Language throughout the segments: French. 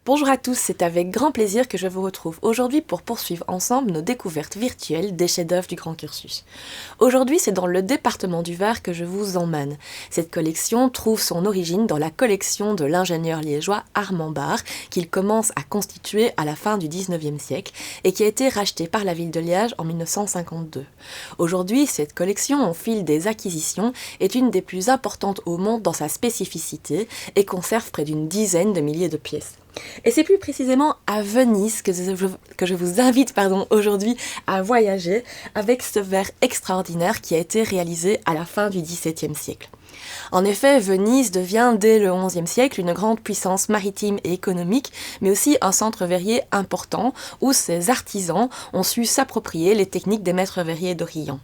Bonjour à tous, c'est avec grand plaisir que je vous retrouve aujourd'hui pour poursuivre ensemble nos découvertes virtuelles des chefs-d'œuvre du Grand Cursus. Aujourd'hui, c'est dans le département du Var que je vous emmène. Cette collection trouve son origine dans la collection de l'ingénieur liégeois Armand Barre, qu'il commence à constituer à la fin du 19e siècle et qui a été rachetée par la ville de Liège en 1952. Aujourd'hui, cette collection, au fil des acquisitions, est une des plus importantes au monde dans sa spécificité et conserve près d'une dizaine de milliers de pièces. Et c'est plus précisément à Venise que je vous invite aujourd'hui à voyager avec ce verre extraordinaire qui a été réalisé à la fin du XVIIe siècle. En effet, Venise devient dès le XIe siècle une grande puissance maritime et économique, mais aussi un centre verrier important où ses artisans ont su s'approprier les techniques des maîtres verriers d'Orient.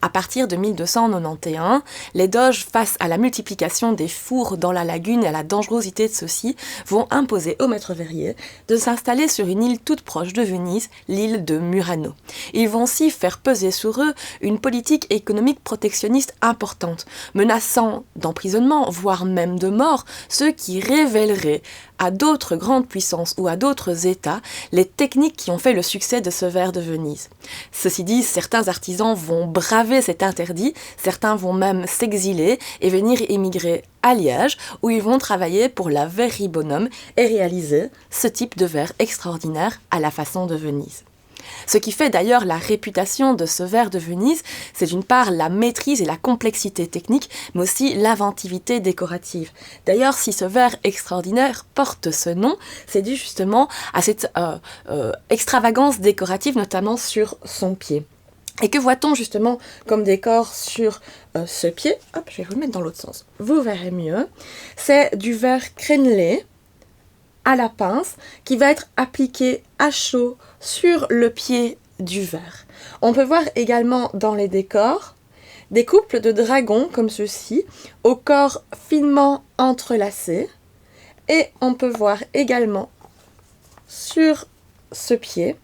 À partir de 1291, les doges, face à la multiplication des fours dans la lagune et à la dangerosité de ceux-ci, vont imposer aux maîtres verriers de s'installer sur une île toute proche de Venise, l'île de Murano. Ils vont aussi faire peser sur eux une politique économique protectionniste importante, menaçant d'emprisonnement, voire même de mort, ceux qui révéleraient à d'autres grandes puissances ou à d'autres États les techniques qui ont fait le succès de ce verre de Venise. Ceci dit, certains artisans vont braver cet interdit, certains vont même s'exiler et venir émigrer à Liège, où ils vont travailler pour la verrerie Bonhomme et réaliser ce type de verre extraordinaire à la façon de Venise. Ce qui fait d'ailleurs la réputation de ce verre de Venise, c'est d'une part la maîtrise et la complexité technique, mais aussi l'inventivité décorative. D'ailleurs, si ce verre extraordinaire porte ce nom, c'est dû justement à cette extravagance décorative, notamment sur son pied. Et que voit-on justement comme décor sur ce pied ? Hop, je vais vous le mettre dans l'autre sens. Vous verrez mieux. C'est du verre crénelé à la pince qui va être appliqué à chaud sur le pied du verre. On peut voir également dans les décors des couples de dragons comme ceci, au corps finement entrelacé. Et on peut voir également sur ce pied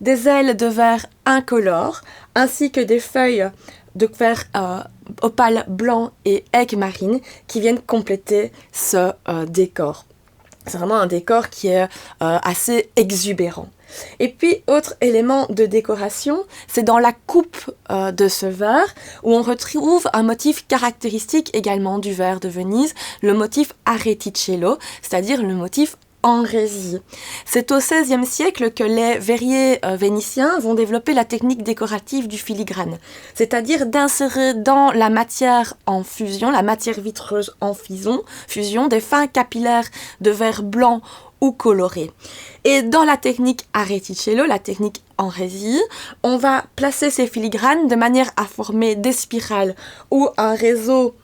des ailes de verre incolores, ainsi que des feuilles de verre opale blanc et aigue marine qui viennent compléter ce décor. C'est vraiment un décor qui est assez exubérant. Et puis, autre élément de décoration, c'est dans la coupe de ce verre, où on retrouve un motif caractéristique également du verre de Venise, le motif areticello, c'est-à-dire le motif en résille. C'est au XVIe siècle que les verriers vénitiens vont développer la technique décorative du filigrane, c'est-à-dire d'insérer dans la matière en fusion, la matière vitreuse en fusion, des fins capillaires de verre blanc ou coloré. Et dans la technique areticello, la technique en résille, on va placer ces filigranes de manière à former des spirales ou un réseau,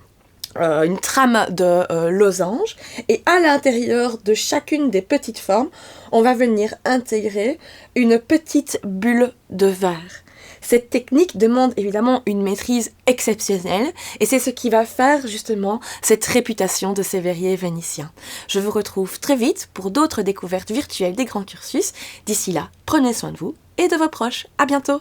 une trame de losange, et à l'intérieur de chacune des petites formes, on va venir intégrer une petite bulle de verre. Cette technique demande évidemment une maîtrise exceptionnelle et c'est ce qui va faire justement cette réputation de ces verriers vénitiens. Je vous retrouve très vite pour d'autres découvertes virtuelles des Grands Cursus. D'ici là, prenez soin de vous et de vos proches. À bientôt!